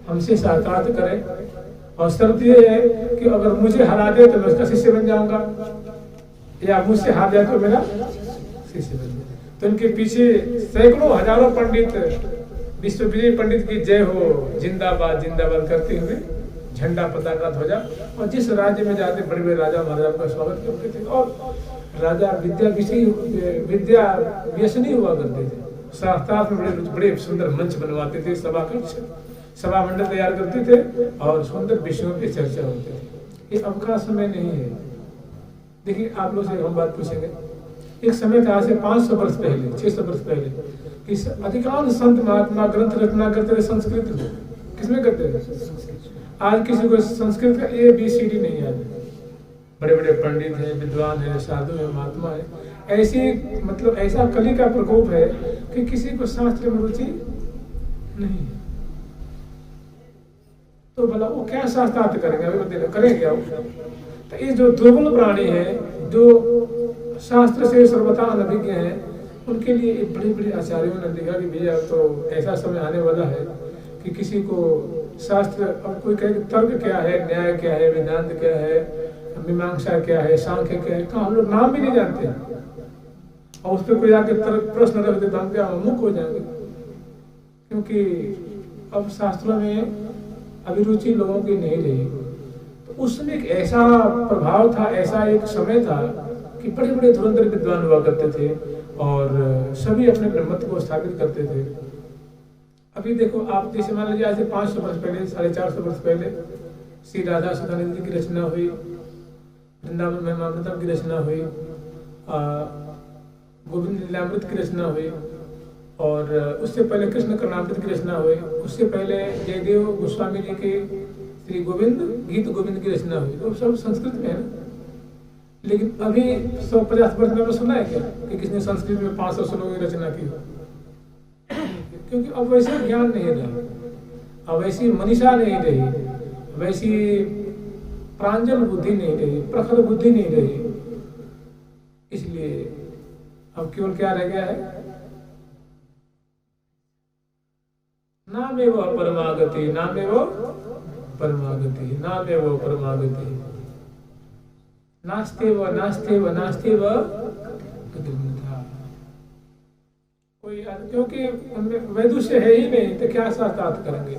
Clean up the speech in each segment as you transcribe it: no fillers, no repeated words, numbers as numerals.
हमसे साक्षात करे, और शर्त ये है कि अगर मुझे हरा दे तो मैं उसका शिष्य बन जाऊंगा, या मुझसे हार जाए तो मेरा शिष्य बन जाए। तो इनके पीछे सैकड़ों हजारों पंडित, विश्व विजय पंडित की जय हो, जिंदाबाद जिंदाबाद करते हुए झंडा पताका ध्वजा, और जिस राज्य में जाते बड़े बड़े राजा महाराजा का स्वागत करते थे। और राजा विद्या व्यसनी हुआ करते थे, शास्त्रार्थ में बड़े बड़े सुंदर मंच बनवाते थे, सभा मंडल तैयार करते थे और सुंदर विषयों की चर्चा होती थी। ये अब का समय नहीं है। देखिए, आप लोग से हम बात पूछेंगे, एक समय था, आज से 500 वर्ष पहले, 600 वर्ष पहले, कि अधिकांश संत महात्मा ग्रंथ रचना करते थे संस्कृत में। किसमें करते थे? आज किसी को संस्कृत का ABCD नहीं याद है। बड़े बड़े पंडित हैं, विद्वान हैं, साधु हैं, महात्मा हैं, ऐसी मतलब ऐसा कली का प्रकोप है कि किसी को शास्त्र में रुचि नहीं है। तो भला वो क्या शास्त्रार्थ करेंगे? अभी बताइए, करेंगे क्या वो? तो ये जो दुर्बल प्राणी है, जो शास्त्र से सर्वथा अनभिज्ञ हैं, उनके लिए बड़े बड़े आचार्यों ने देखा कि भैया तो ऐसा समय आने वाला है कि किसी को शास्त्र, अब कोई कहे तर्क क्या है, न्याय क्या है, वेदांत क्या है, मीमांसा क्या है, सांख्य क्या है, हम लोग नाम भी नहीं जानते हैं। और उस पर कोई आके तर्क प्रश्न रख दे तो हम क्या मुख हो जाएंगे, क्योंकि अब शास्त्रों में अभिरुचि लोगों की नहीं रही। तो उस समय एक ऐसा प्रभाव था, ऐसा एक समय था कि बड़े बड़े धुरंधर विद्वान हुआ करते थे और सभी अपने मत को स्थापित करते थे। अभी देखो आप, जैसे मान लीजिए आज से 500 वर्ष पहले, 450 वर्ष पहले श्री राधा सदानंद जी की रचना हुई, वृंदावन में अमृतम की रचना हुई, गोविंद लीलामृत की रचना हुई, और उससे पहले कृष्ण कर्णामृत की रचना हुई, उससे पहले जयदेव गोस्वामी जी के श्री गोविंद गीत गोविंद की रचना हुई। तो सब संस्कृत में है ना। लेकिन अभी 150 वर्ष में सुना है क्या कि किसने संस्कृत में 500 श्लोकों की रचना की हो? क्योंकि अब वैसे ज्ञान नहीं रहा, अब वैसी मनीषा नहीं रही, वैसी प्रांजल बुद्धि नहीं रही, प्रखर बुद्धि नहीं रही। इसलिए अब केवल क्या रह गया है? नामेव परमागति, नामेव परमागति, नामेव परमागति, नास्तेव नास्तेव नास्तेव गतिर्मथा। कोई, क्योंकि वैदुष्य है ही नहीं तो क्या साक्षात करेंगे।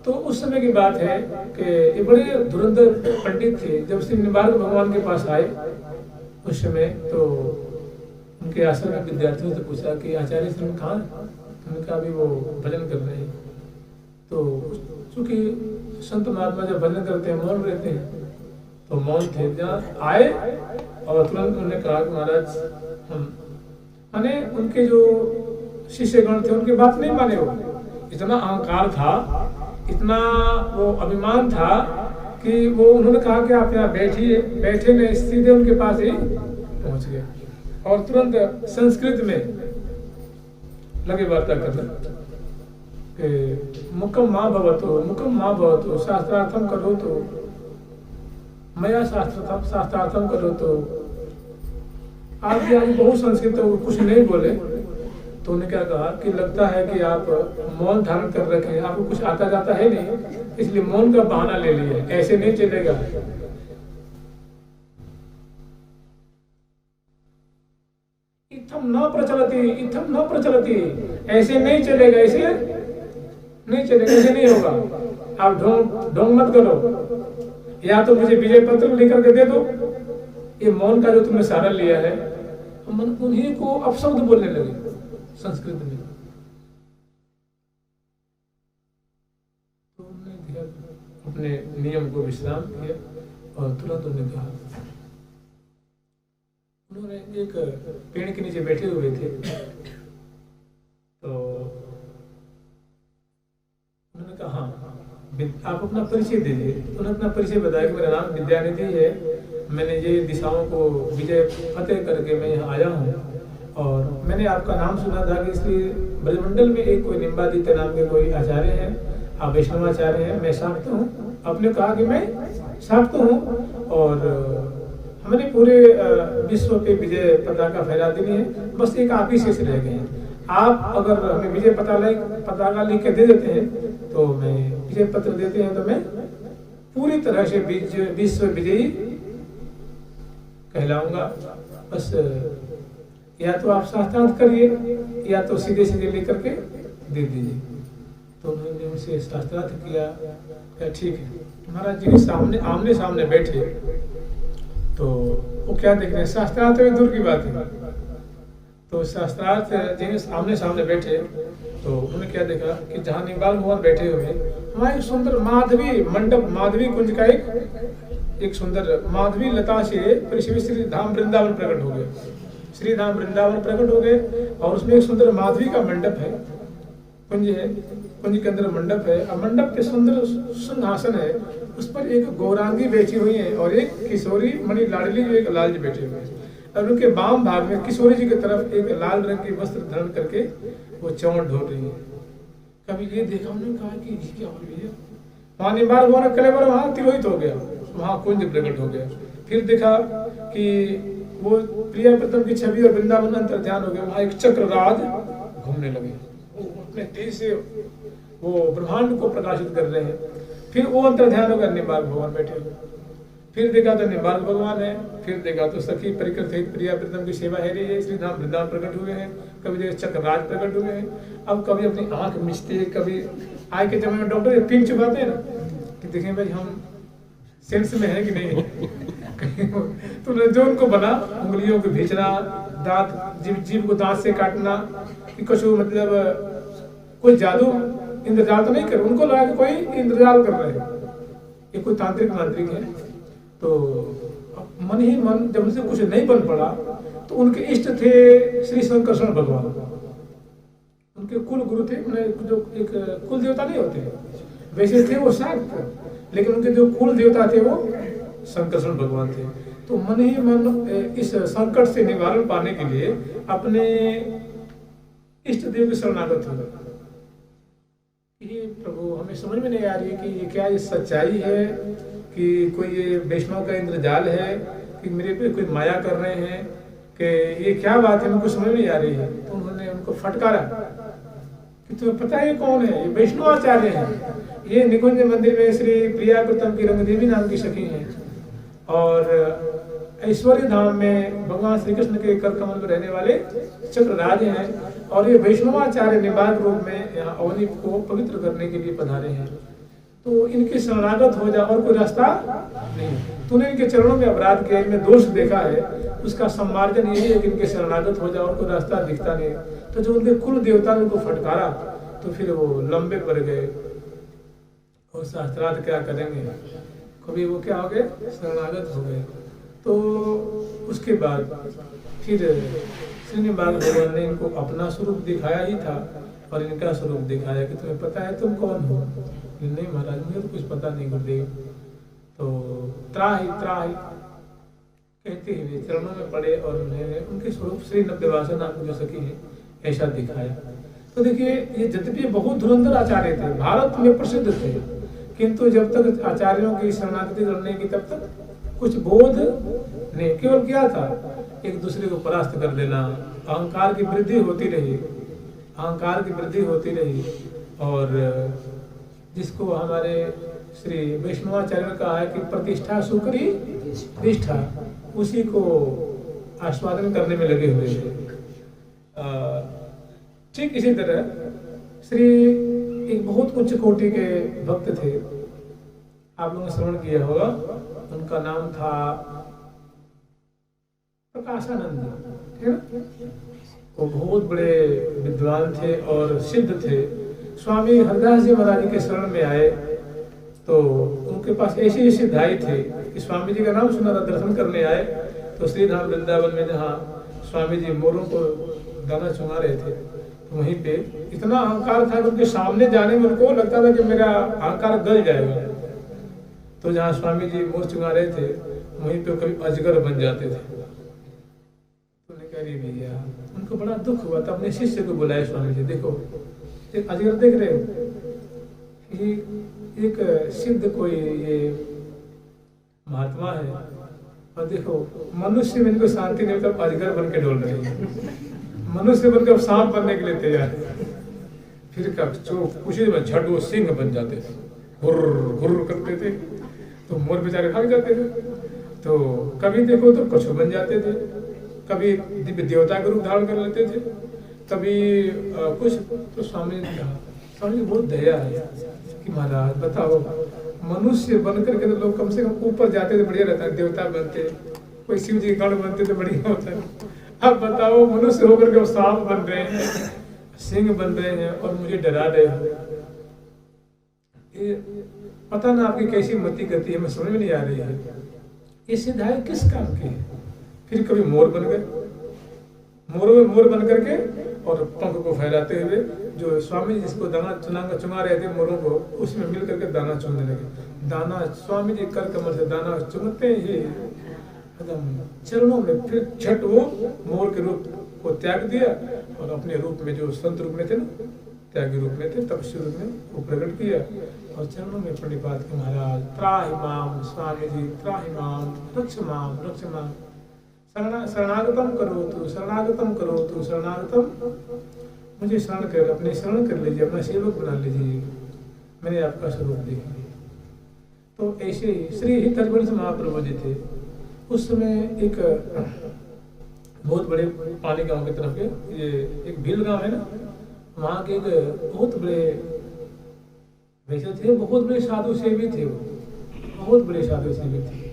तो उस समय की बात है कि ये बड़े धुरंधर पंडित थे। जब श्री निम्बार्क भगवान के पास आए उस समय, तो उनके आश्रम में विद्यार्थियों से पूछा कि आचार्य श्री कहाँ? उन्होंने कहा अभी वो भजन कर रहे हैं। तो चूंकि संत महात्मा जब भजन करते हैं मौन रहते हैं, तो मौन थे। जहाँ आए और तुरंत उन्होंने कहा कि महाराज हम, माने उनके जो शिष्यगण थे उनकी बात नहीं माने। वो इतना अहंकार था, इतना वो अभिमान था कि वो उन्होंने कहा कि आप यहाँ बैठिए। बैठे नहीं, सीधे उनके पास ही पहुंच गए और तुरंत संस्कृत में लगे वार्ता करने कि मुकम माँ भवतो शास्त्रार्थम करो तो मया शास्त्रार्थम करो। तो आप यहाँ बहुत संस्कृत तो कुछ नहीं बोले। तो उन्होंने क्या कहा कि लगता है कि आप मौन धारण कर रखे हैं, आपको कुछ आता जाता है नहीं, इसलिए मौन का बहाना ले लिया, ऐसे नहीं चलेगा। इत्थम न प्रचलति, ऐसे नहीं चलेगा, ऐसे नहीं चलेगा, ऐसे नहीं होगा। आप ढोंग मत करो, या तो मुझे विजय पत्र लेकर के दे दो। ये मौन का जो तुमने सहारा लिया है, उन्हीं को अपशब्द बोलने लगे संस्कृत में। तो उन्होंने अपने नियम को विश्राम किया और तुरंत उन्होंने कहा, उन्होंने एक पेड़ के नीचे बैठे हुए थे। तो उन्होंने कहा हाँ आप अपना परिचय दीजिए। उन्होंने अपना परिचय बताया कि मेरा नाम विद्यानिधि है, मैंने ये दिशाओं को विजय फतेह करके मैं यहाँ आया हूँ, और मैंने आपका नाम सुना था कि इसलिए ब्रजमंडल में एक कोई निम्बादित्य नाम के कोई आचार्य हैं, आप वैष्णवाचार्य हैं, मैं शाक्त हूँ। आपने कहा कि मैं शाक्त हूँ और हमने पूरे विश्व पे विजय पताका फहरा देनी है, बस एक आप ही शेष रह गए हैं। आप अगर हमें विजय पताका लिख के दे देते हैं तो मैं विजय पत्र देते हैं तो मैं पूरी तरह से विश्व विजयी कहलाऊंगा। बस या तो आप शास्त्रार्थ करिए या तो सीधे सीधे लेकर के दे दीजिए। तो उन्होंने उनसे शास्त्रार्थ किया, ठीक है। महाराज जी सामने आमने सामने बैठे तो वो क्या देख रहे हैं, शास्त्रार्थ में दूर की बात है। तो शास्त्रार्थ जी आमने सामने बैठे तो उन्होंने क्या देखा कि जहाँ निम्बाल भगवान बैठे हुए वहाँ एक सुंदर माधवी मंडप, माधवी कुंज का एक सुंदर माधवी लता से श्री धाम वृंदावन प्रकट हो गए। श्री धाम वृंदावन प्रकट हो गए और उसमें एक सुंदर माधवी का मंडप है, कुंज है, कुंज के अंदर मंडप है और मंडप के सुंदर सिंहासन है, उस पर एक गौरांगी बैठी हुई है और एक किशोरी मणि लाडली जो एक लाल जी बैठे हुए हैं। और उनके बाम भाग में किशोरी जी की तरफ एक लाल रंग की वस्त्र धारण करके वो चौड़ ढोल रही है। कभी ये देखा, उन्होंने कहा कि ये क्या हो रही है। वहां निम्बाल भगवान कलेवर वहां तिरोहित हो गया, वहां कुंज प्रकट हो गया। फिर देखा कि वो प्रिया प्रथम की छवि और वृंदावन अंतर ध्यान हो गया। वहां एक चक्रराज घूमने लगे, अपने तेज से वो ब्रह्मांड को प्रकाशित कर रहे हैं। फिर वो अंतर ध्यान होकर निम्बाल भगवान बैठे हुए। फिर देखा तो निम्बाल भगवान है, फिर देखा तो सखी परिकृत हित प्रिया प्रीतम की सेवा है रही है, श्री धाम वृंदावन प्रकट हुए हैं। कभी देखा चक्रराज प्रकट हुए हैं। अब कभी अपनी आंख मिचते, कभी आज के जमाने में डॉक्टर पिन चुकाते हैं ना कि देखें भाई हम सेंस में है कि नहीं तो जो उनको बना, उंगलियों को भींचना, दांत जीभ को दांत से काटना, कि कुछ मतलब कोई जादू इंद्रजाल तो नहीं कर, उनको लगा कि कोई इंद्रजाल कर रहे हैं, ये कोई तांत्रिक मांत्रिक है। तो मन ही मन जब उनसे कुछ नहीं बन पड़ा तो उनके इष्ट थे श्री शंकरशरण भगवान, उनके कुल गुरु थे। जो एक कुल देवता नहीं होते, वैसे थे वो शाक्त, लेकिन उनके जो कुल देवता थे वो शंकरशरण भगवान थे। तो मन ही मन इस संकट से निवारण पाने के लिए अपने इष्ट देव की शरणागत हो गए। ये प्रभु हमें समझ में नहीं आ रही है कि ये क्या ये सच्चाई है कि कोई ये वैष्णव का इंद्रजाल है कि मेरे पे कोई माया कर रहे हैं, कि ये क्या बात है, मुझको समझ नहीं आ रही है। तो उन्होंने उनको फटकारा कि तुम्हें पता है ये कौन है, ये वैष्णवाचार्य हैं, ये निकुंज मंदिर में श्री प्रिया प्रथम की रंगदेवी नाम की सखी हैं और ऐश्वर्य धाम में भगवान श्री कृष्ण के कर कमल में रहने वाले चक्रराज हैं और ये वैष्णवाचार्य निवास रूप में यहाँ अवनी को पवित्र करने के लिए पधारे हैं। तो इनके शरणागत हो जा और कोई रास्ता नहीं। तूने इनके चरणों में अपराध किया, इनमें दोष देखा है, उसका सम्मार्जन यही है कि इनके शरणागत हो जा और कोई रास्ता दिखता नहीं। तो जो उनके कुल देवता ने उनको फटकारा तो फिर वो लंबे पड़ गए और शास्त्रार्थ क्या करेंगे, कभी वो क्या हो गए, शरणागत हो गए। तो उसके बाद फिर श्रीनिवास भगवान ने इनको अपना स्वरूप दिखाया ही था और इनका स्वरूप दिखाया कि तुम्हें पता है तुम कौन हो। नहीं महाराज मुझे तो कुछ पता नहीं गुरुदेव। तो त्राहि त्राहि कहते हुए चरणों में पड़े और उन्हें उनके स्वरूप श्री नव्यवासा नाम जो सखी है ऐसा दिखाया। तो देखिए ये यद्यपि बहुत धुरंधर आचार्य थे, भारत में प्रसिद्ध थे, किंतु जब तक आचार्यों की शरणागति करने की तब तक कुछ बोध नहीं, केवल क्या था एक दूसरे को परास्त कर देना, अहंकार की वृद्धि होती रही, अहंकार की वृद्धि होती रही। और जिसको हमारे श्री वैष्णवाचार्य ने कहा है कि प्रतिष्ठा सुकरी प्रतिष्ठा, उसी को आस्वादन करने में लगे हुए थे। ठीक इसी तरह श्री एक बहुत उच्च कोटि के भक्त थे, आप लोगों ने श्रवण किया होगा, उनका नाम था प्रकाशानंद, ठीक है। वो बहुत बड़े विद्वान थे और सिद्ध थे। स्वामी हरदास जी महाराज के शरण में आए तो उनके पास ऐसी सिद्धाई थे कि स्वामी जी का नाम सुना था, दर्शन करने आए तो श्री धाम वृंदावन में जहाँ स्वामी जी मोरों को दाना चुमा रहे थे तो वहीं पे इतना अहंकार था कि उनके सामने जाने में उनको लगता था कि मेरा अहंकार गल जाएगा। तो जहाँ स्वामी जी मोर चुमा रहे थे वहीं पे कभी अजगर बन जाते थे। तो कह रही भैया, उनको बड़ा दुख हुआ था, अपने शिष्य को बुलाए स्वामी जी, देखो एक अजगर देख रहे हो, ये एक सिद्ध कोई ये महात्मा है और देखो मनुष्य में इनको शांति नहीं, तब अजगर बन के डोल रहे हैं। मनुष्य बनकर अब सांप बनने के लिए तैयार है। फिर कुछ ही में झट वो सिंह बन जाते थे, गुर्र गुर्र करते थे, तो मोर बेचारे भाग जाते थे। तो कभी देखो तो कछुआ बन जाते थे, कभी दिव्य देवता का रूप धारण कर लेते थे, कभी कुछ। तो स्वामी ने कहा, स्वामी जी बहुत दया है कि महाराज बताओ, मनुष्य बनकर के तो लोग कम से कम ऊपर जाते तो बढ़िया रहता है, देवता बनते, कोई शिव जी गण बनते तो बढ़िया होता है। अब बताओ मनुष्य होकर के सांप बन रहे हैं, सिंह बन रहे हैं और मुझे डरा रहे हो। ये पता ना आपकी कैसी मति गति है, मैं समझ में नहीं आ रही है। ये सिद्धाई किस काम की है? फिर कभी मोर बन गए, मोर बन करके और पंख को फैलाते हुए, जो स्वामी जिसको दाना चुना रहे थे मोरों को, उसमें मिल करके दाना चुनने लगे। दाना स्वामी जी कर कमर से दाना चुनते ही एकदम चरणों में, फिर छठ वो मोर के रूप को त्याग दिया और अपने रूप में, जो संत रूप में थे ना, त्यागी रूप में थे, तपस्वी रूप में वो प्रकट किया और चरणों में प्रणिपात के महाराज त्राहि माम, स्वामी जी त्राहि माम, रक्ष माम, रक्ष माम, शरणागतम करो तू, शरणागतम करो तू, शरणागतम, मुझे शरण कर, अपने शरण कर लीजिए, अपना सेवक बना लीजिए, मैंने आपका स्वरूप देखा। तो ऐसे ही श्री हित हरिवंश महाप्रभु जी थे। उस समय एक बहुत बड़े पानी गांव की तरफ के, ये एक भील गांव है ना, वहाँ के एक बहुत बड़े वैसे थे, बहुत बड़े साधु सेवी थे, वो बहुत बड़े साधु सेवी थे।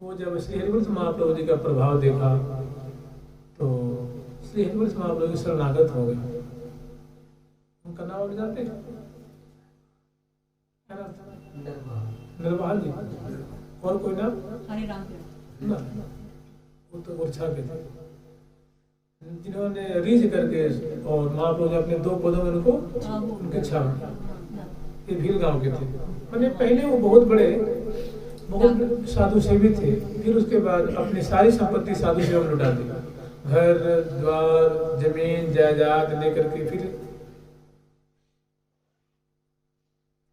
वो जब श्री हरिवंश महाप्रभु जी का प्रभाव देखा तो श्री हरिवंश महाप्रभु जी शरणागत हो गए। उनका नाम आप जानते हैं? निर्वाल जी। और कोई नाम? ना, वो तो उर्छा के थे, जिन्होंने रीझ करके और महाप्रभु ने अपने 2 पदों में उनको उनके छाप, ये भील गांव के थे। मैंने पहले वो बहुत साधु सेवी थे, फिर उसके बाद अपनी सारी संपत्ति साधु सेवा में लुटा दी, घर द्वार जमीन जायदाद लेकर के, फिर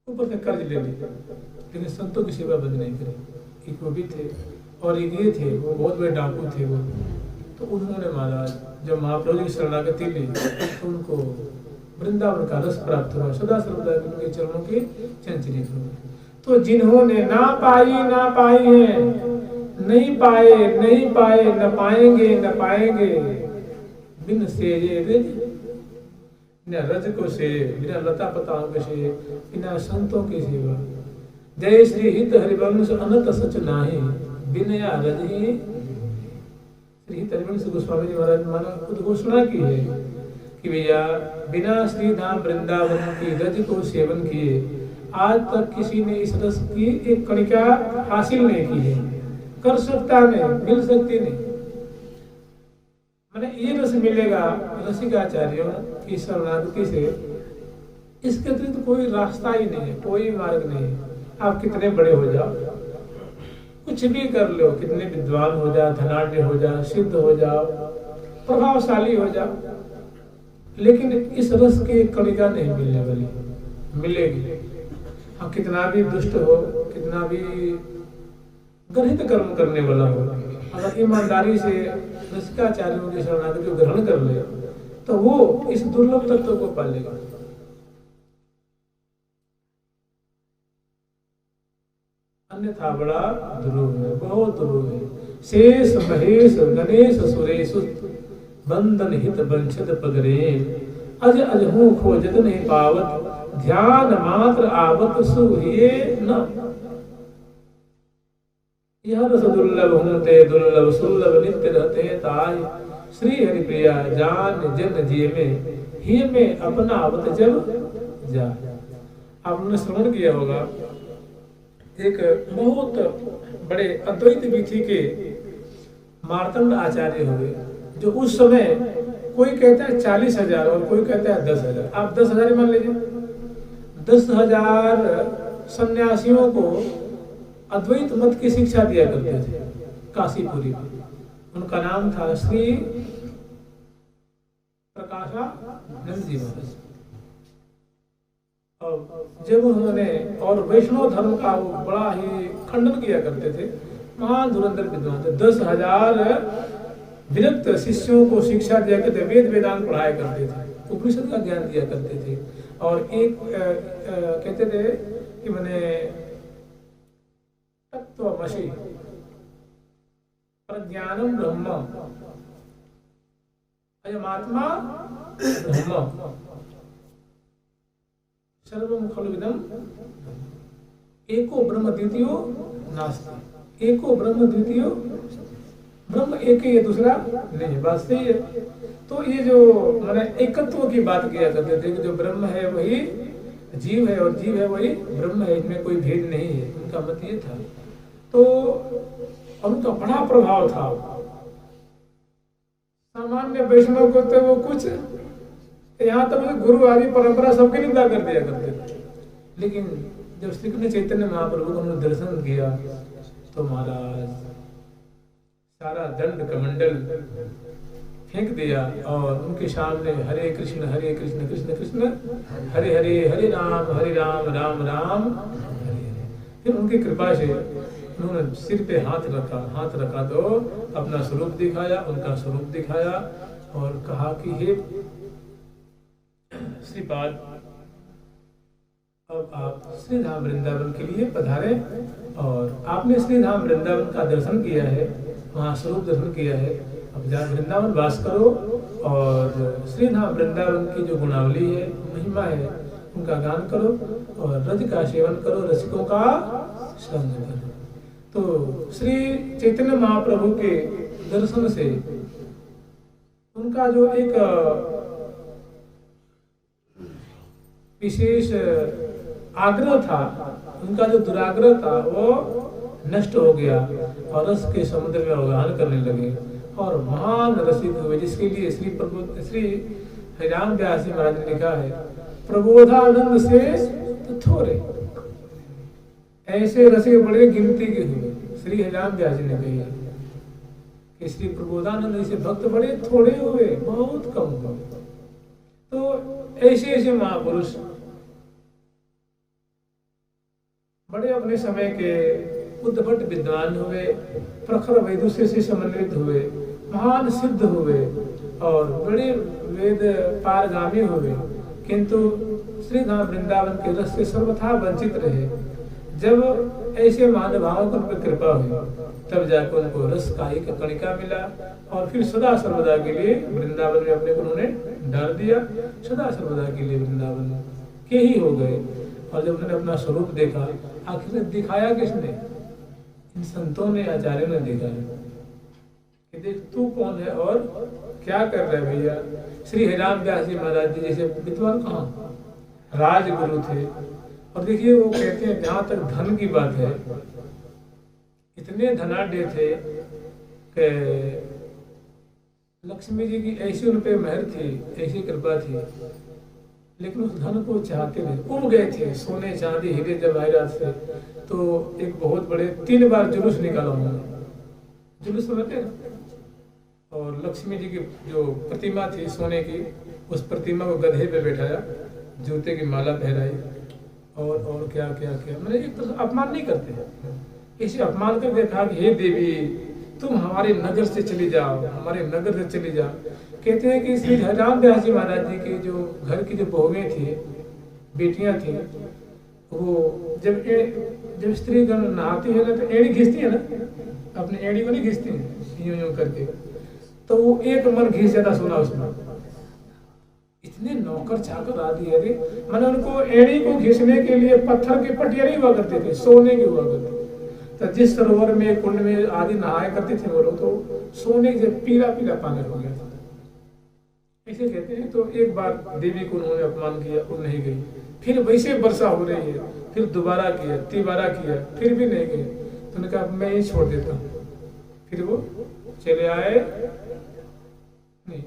ऊपर से कर्ज ले लिया, लेकिन संतों की सेवा बंद नहीं करी। एक वो भी थे और एक ये थे, वो बहुत बड़े डाकू थे वो। तो उन्होंने महाराज जब महाप्रभु की शरणागति ली तो उनको वृंदावन का रस प्राप्त हुआ, सदा सर्वदा उनके चरणों के चंचलित हुए। तो जिन्होंने ना पाई है, नहीं पाए, न पाएंगे, बिन सेजे रिज, बिना रज को से, बिना लता पताओं के से, बिना संतों की सेवा। जय श्री हित हरिवंश अनंत सच नाही, बिनया रज ही। श्री हित हरिवंश गोस्वामी जी महाराज माना खुद घोषणा की है कि भैया बिना श्री धाम वृंदावन की रज को सेवन किए आज तक किसी ने इस रस की एक कणिका हासिल नहीं की है, कर सकता नहीं, मिल सकती नहीं। मैंने ये रस मिलेगा रसिकाचार्यों की शरणागति से, इसके अतिरिक्त कोई रास्ता ही नहीं है, कोई मार्ग नहीं है। आप कितने बड़े हो जाओ, कुछ भी कर लो, कितने विद्वान हो जाओ, धनाढ्य हो जाओ, सिद्ध हो जाओ, प्रभावशाली हो जाओ, लेकिन इस रस की कणिका नहीं मिलने वाली, मिलेगी। आप कितना भी दुष्ट हो, कितना भी गलत कर्म करने वाला हो, अगर ईमानदारी से रसिकाचार्यों की शरणागति को ग्रहण कर ले तो वो इस दुर्लभ तत्व को पालेगा। अन्यथा बड़ा दुरूह है, बहुत दुरूह है। शेष महेश गणेश सुरेश बंधन हित वंचित पगरे, अज अजहू खोजत नहीं पावत, ध्यान मात्र आवत सुहिए न। यह रस दुर्लभ होते दुर्लभ सुलभ नित्य रहते ताय, श्री हरि प्रिया जान जन जिय में, ही में अपना आवत जब जा। आपने श्रवण किया होगा एक बहुत बड़े अद्वैत विधि के मार्तंड आचार्य हुए, जो उस समय कोई कहता है 40,000 और कोई कहता है 10,000, आप 10,000 मान लीजिए, 10,000 सन्यासियों को अद्वैत मत की शिक्षा दिया करते थे काशीपुरी में। उनका नाम था श्री प्रकाशानंद जी महाराज। और जब उन्होंने और वैष्णव धर्म का वो बड़ा ही खंडन किया करते थे, महान धुरंधर विद्वान थे। 10,000 विरक्त शिष्यों को शिक्षा दिया करते, वेद वेदांत पढ़ाया करते थे, उपनिषद का ज्ञान दिया करते थे। और एक कहते थे कि मैंने तत्वमसि प्रज्ञानम ब्रह्म अयमात्मा ब्रह्म सर्वम खलुविदम एको ब्रह्म द्वितीयो नास्ति। एको ब्रह्म द्वितीयो, ब्रह्म एक ही है, दूसरा नहीं, बात सही है। तो ये जो मैंने एकत्व की बात किया करते थे कि जो ब्रह्म है वही जीव है और जीव है वही ब्रह्म है, इनमें कोई भेद नहीं है, उनका मत ये था। तो उनका बड़ा प्रभाव था। सामान्य वैष्णव को तो वो कुछ यहाँ तक गुरु आदि परंपरा सबकी निंदा कर दिया करते थे, लेकिन जब श्री कृष्ण चैतन्य महाप्रभु को उन्होंने दर्शन किया तो महाराज सारा दंड कमंडल फेंक दिया और उनके सामने हरे कृष्ण कृष्ण कृष्ण हरे हरे, हरे राम राम राम हरे हरे। फिर उनकी कृपा से उन्होंने सिर पे हाथ रखा तो अपना स्वरूप दिखाया, उनका स्वरूप दिखाया और कहा कि हे श्रीपाद, अब आप श्री धाम वृंदावन के लिए पधारे। और आपने श्री धाम वृंदावन का दर्शन किया है, वहाँ स्वरूप दर्शन किया है, अब जहाँ वृंदावन वास करो और श्री धाम वृंदावन की जो गुणावली है, महिमा है, उनका गान करो और रज का सेवन करो, रसिकों का संग करो। तो श्री चैतन्य महाप्रभु के दर्शन से उनका जो एक विशेष आग्रह था, उनका जो दुराग्रह था वो नष्ट हो गया और रस के समुद्र में अवगाहन करने लगे और महान रसिक हुए, जिसके लिए श्री हरिराम व्यास जी महाराज ने लिखा है, प्रबोधानंद से तो थोड़े ऐसे रसिक बड़े गिनती के हुए। श्री हरिराम व्यास जी ने कही है कि श्री प्रबोधानंद से भक्त बड़े थोड़े हुए, बहुत कम हुए। तो ऐसे महापुरुष बड़े अपने समय के उद्भट विद्वान हुए, प्रखर वैदुष्य से समन्वित हुए, महान सिद्ध हुए और बड़े वेद पारगामी हुए, किंतु श्री धाम वृंदावन के रस से सर्वथा वंचित रहे। जब ऐसे महानुभावों को उन पर कृपा हुई तब जाकर उनको रस का एक कणिका मिला और फिर सदा सर्वदा के लिए वृंदावन में अपने को उन्होंने डाल दिया, सदा सर्वदा के लिए वृंदावन के ही हो गए। और जब उन्होंने अपना स्वरूप देखा, आखिर दिखाया किसने? इन संतों ने, आचार्यों ने देखा कि देख तू कौन है और क्या कर रहा है भैया। श्री हरिराम व्यास जी महाराज जी जैसे विद्वान कहाँ, राजगुरु थे। और देखिए वो कहते हैं जहां तक धन की बात है, इतने धनाढ्य थे कि लक्ष्मी जी की ऐसी उन पे मेहर थी, ऐसी कृपा थी, लेकिन उस धन को चाहते नहीं, उब गए थे सोने चांदी हीरे जवाहरात से। तो एक बहुत बड़े 3 बार जुलूस निकाला उन्होंने, जुलूस समझते हैं, और लक्ष्मी जी की जो प्रतिमा थी सोने की, उस प्रतिमा को गधे पे बैठाया, जूते की माला पहनाई और क्या क्या क्या, मैंने एक तो अपमान नहीं करते हैं, इसे अपमान करके कहा कि हे देवी तुम हमारे नगर से चली जाओ, हमारे नगर से चली जाओ। कहते हैं कि श्री हरिराम व्यास जी महाराज जी के जो घर की जो बहुएं थी, बेटियां थी, वो जब स्त्रीगण नहाती है ना तो एड़ी घिसती है ना, अपनी एड़ी को नहीं घिसती है यूं यूं करके, तो वो एक मन घिस जाता सोना उसमें। इतने नौकर चाकर आदि है, मैंने उनको एड़ी को घिसने के लिए पत्थर के पटिया नहीं हुआ करते थे, सोने के हुआ करते। तो जिस सरोवर में कुंड में आदि नहाया करते थे वो लोग, तो सोने से पीला पीला पानी हो गया था, ऐसे कहते हैं। तो एक बार देवी को उन्होंने अपमान किया, वो नहीं गई, फिर वैसे वर्षा हो रही है, फिर दोबारा किया, तिबारा किया, फिर भी नहीं गई। तो उन्होंने कहा मैं ही छोड़ देता हूँ। फिर वो चले आए नहीं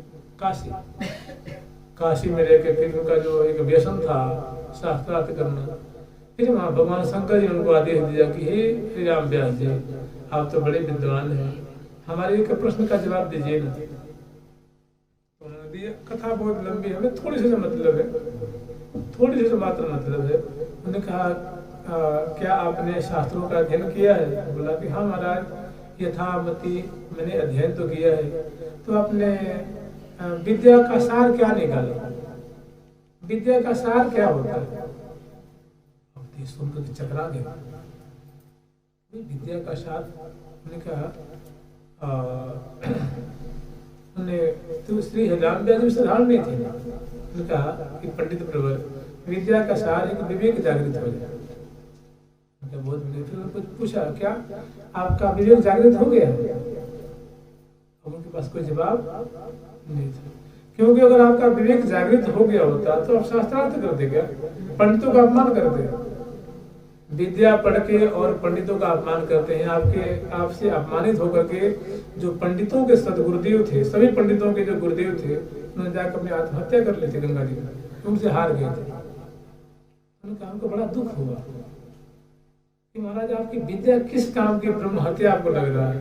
काशी में रह के, फिर उनका जो एक व्यसन था शास्त्रार्थ करना, फिर वहाँ भगवान शंकर जी ने उनको आदेश दिया कि हे श्री राम व्यास जी, आप तो बड़े विद्वान हैं, हमारे एक प्रश्न का जवाब दीजिए ना। तो उन्होंने दिया, कथा बहुत लंबी है, हमें थोड़ी सी मतलब है, थोड़ी सी मात्र मतलब है। उन्होंने कहा क्या आपने शास्त्रों का अध्ययन किया है? बोला कि हाँ महाराज, यथामति मैंने अध्ययन तो किया है, तो आपने विद्या का सार क्या निकाला, विद्या का सार क्या होता है? अब सुनकर तो चकरा गया। विद्या का सार मैंने कहा तो श्री हजाम साधारण नहीं थी। मैंने कहा कि पंडित प्रवर विद्या का सार है कि विवेक जागृत हो जाए। बहुत फिर कुछ पूछा, क्या आपका विवेक जागृत हो गया? अब उनके पास कोई जवाब नहीं था, क्योंकि अगर आपका विवेक जागृत हो गया होता तो आप शास्त्रार्थ कर देगा, पंडितों का अपमान कर देगा। विद्या पढ़ के और पंडितों का अपमान करते हैं। आपसे अपमानित होकर के जो पंडितों के सदगुरुदेव थे, सभी पंडितों के जो गुरुदेव थे, उन्होंने जाकर अपनी आत्महत्या कर ली थी गंगा जी में, उनसे हार गए थे। उन्होंने कहा हमको बड़ा दुख हुआ कि महाराज आपकी विद्या किस काम की ब्रह्म हत्या आपको लग रहा है?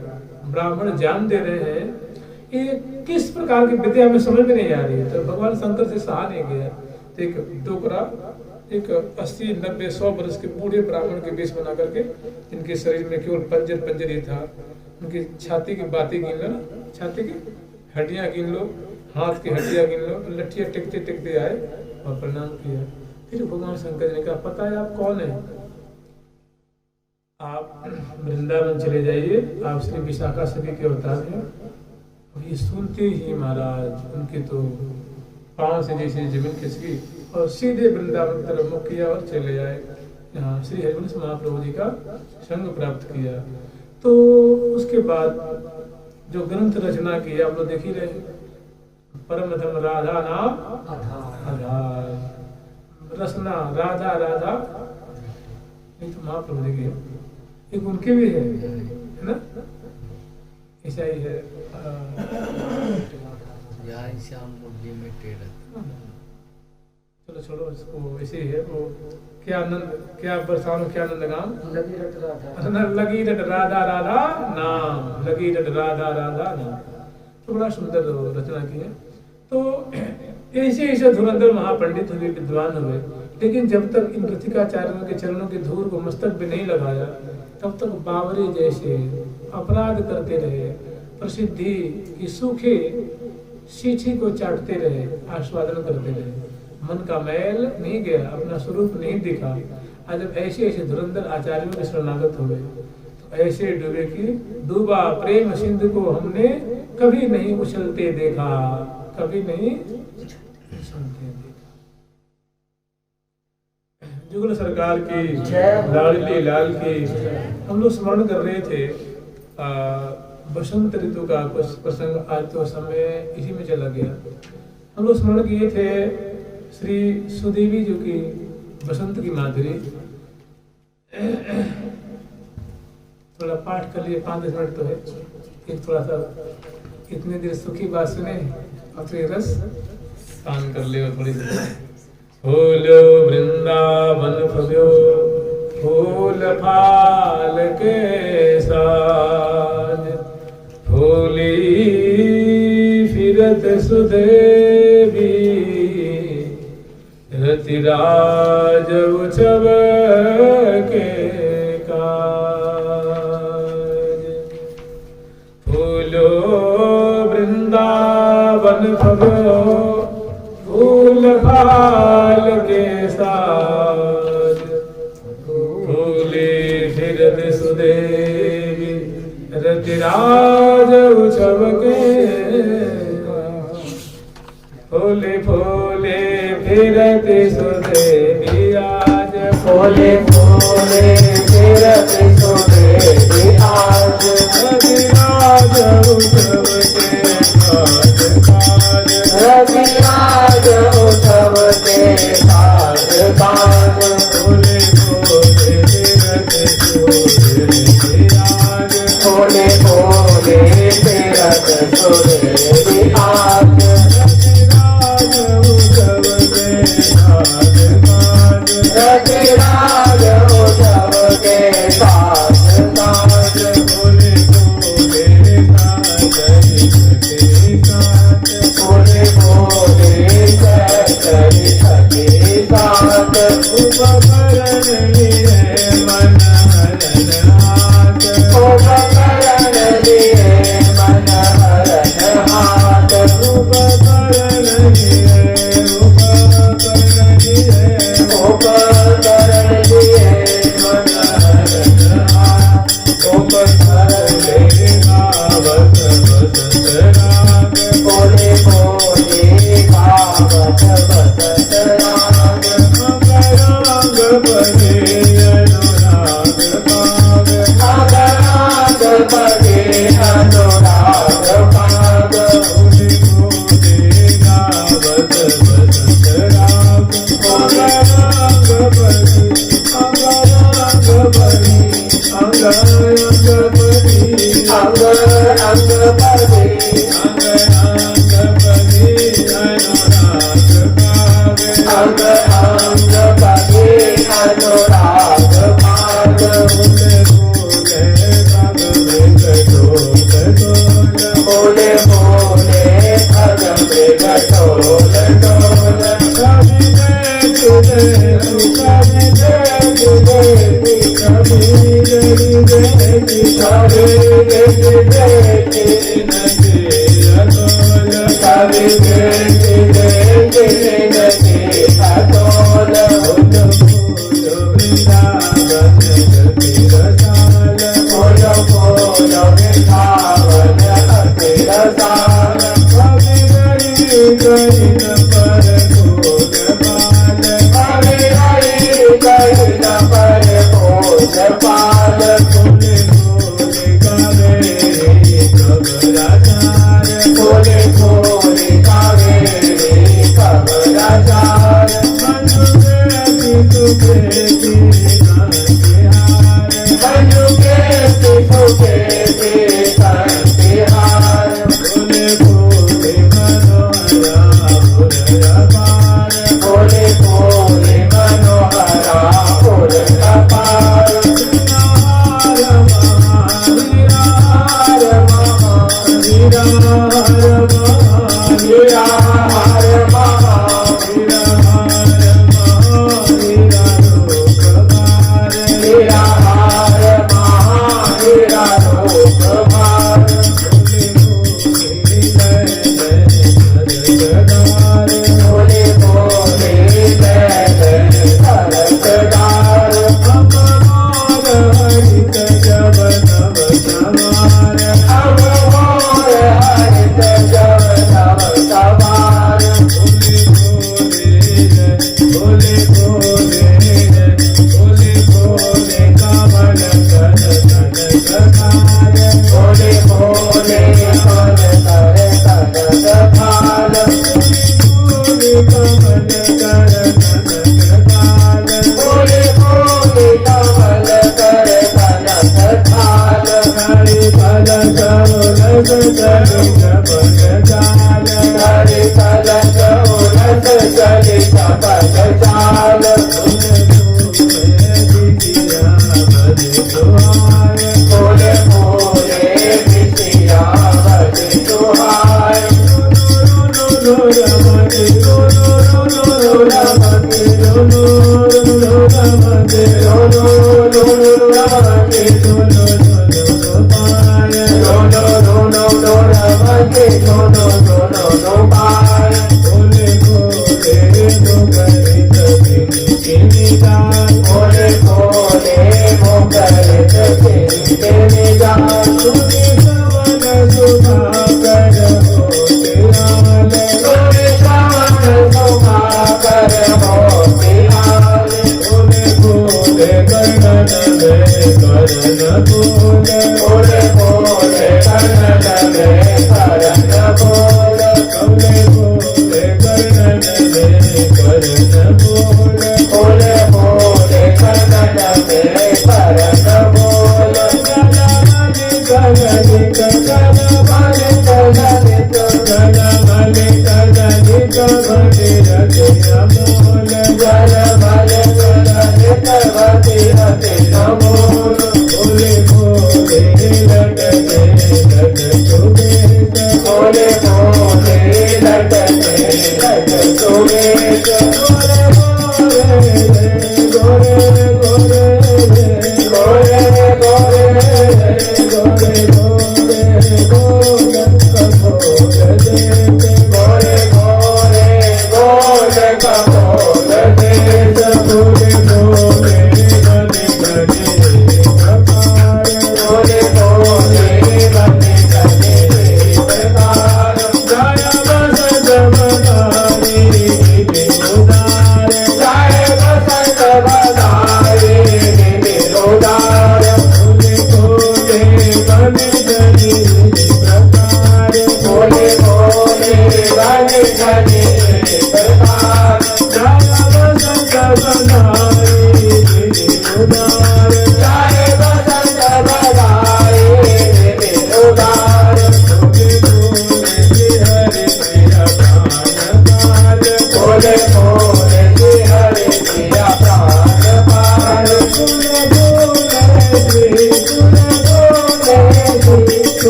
ब्राह्मण जान दे रहे हैं, ये किस प्रकार की विद्या हमें समझ में नहीं आ रही है। तो भगवान शंकर से सहा नहीं गया, तो एक टोकरा, एक 80, 90, 100 वर्ष के बूढ़े ब्राह्मण के वेश बना करके, इनके शरीर में केवल पंजर ही था, उनकी छाती की बातें गिन लो, छाती की हड्डियां गिन लो, हाथ की हड्डियां गिन लो, लठियां टेकते आए और प्रणाम किया। फिर भगवान शंकर ने कहा, पता है आप कौन है? आप वृंदावन चले जाइए, आप श्री विशाखा सखी के अवतार हैं। ये सुनते ही महाराज उनके तो पांव से जैसे जमीन खिसकी और सीधे वृंदावन की तरफ मुख किया और चले आए। यहाँ श्री हरिवंश महाप्रभु जी का संग प्राप्त किया। तो उसके बाद जो ग्रंथ रचना की आप लोग देख ही रहे, परम धर्म राधा नाम आधार, रचना राधा राधा, ये तो महाप्रभु जी की, एक उनके भी है ना, ऐसा ही है। चलो छोड़ो इसको, ऐसे ही है वो। क्या आनंद, क्या बरसानो, क्या नंदगाम, लगी रट राधा राधा नाम, लगी रट राधा राधा नाम। तो बड़ा सुंदर रचना की है। तो ऐसे ऐसे धुरंधर महापंडित हुए, विद्वान हुए, लेकिन जब तक इन कृतिकाचार्यों के चरणों की धूल को मस्तक पे नहीं लगाया, तब तक बावरे जैसे अपराध करते रहे, प्रसिद्धि की सूखे सीठी को चाटते रहे, आस्वादन करते रहे, मन का मैल नहीं गया, अपना स्वरूप नहीं दिखा। आज जब ऐसे ऐसे धुरंधर आचार्यों के शरणागत हुए, तो ऐसे डूबे कि डूबा प्रेम सिंधु को हमने कभी नहीं उछलते देखा, कभी नहीं उछलते देखा। जुगल सरकार की, लाडली लाल की। हम लोग स्मरण कर रहे थे बसंत ऋतु का कुछ प्रसंग, आज तो समय इसी में चला गया। हम लोग स्मरण किए थे श्री सुदेवी जी की बसंत की माधुरी। थोड़ा पाठ कर लिए, 5-10 मिनट तो है, एक थोड़ा सा इतने देर सुखी बात सुने और फिर रस पान कर ले। और थोड़ी फूलो वृंदावन फव्यो फूल फाल के साज, फूली फिरत सुदेवी रतिराज उछब के काज। फूलो वृंदावन फव्यो फूल फाल के साज, फूली फिरत सुदेवी रतिराज उछब के। फूले फूले फिरत सुदेवी आज, फूले फूले फिरत सुदेवी आज, रतिराज उछब के काज काज, रतिराज उछब के काज काज। फूले फूले फिरत सुदेवी आज, फूले फूले फिरत सुदेवी आज, रतिराज उछब के काज काज। फूले फूले काज अंग अंग कभी अनुराग भाग बोले बोले खग मृग डोल डोल कभी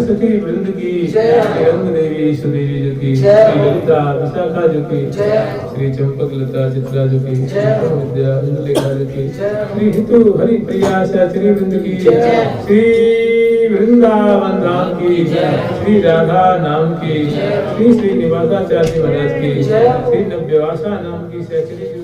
सखी वृंद की, रंग देवी सुदेवी जो की, श्री ललिता विशाखा जो की, श्री चंपक लता चित्रा जो की, विद्या इंदुलेखा जो की, श्री हितु हरि प्रिया श्री वृंद की, श्री वृंदावन धाम की, श्री राधा नाम की, श्री श्रीनिवासाचार्य महाराज की, श्री नव्यवासा नाम की, श्री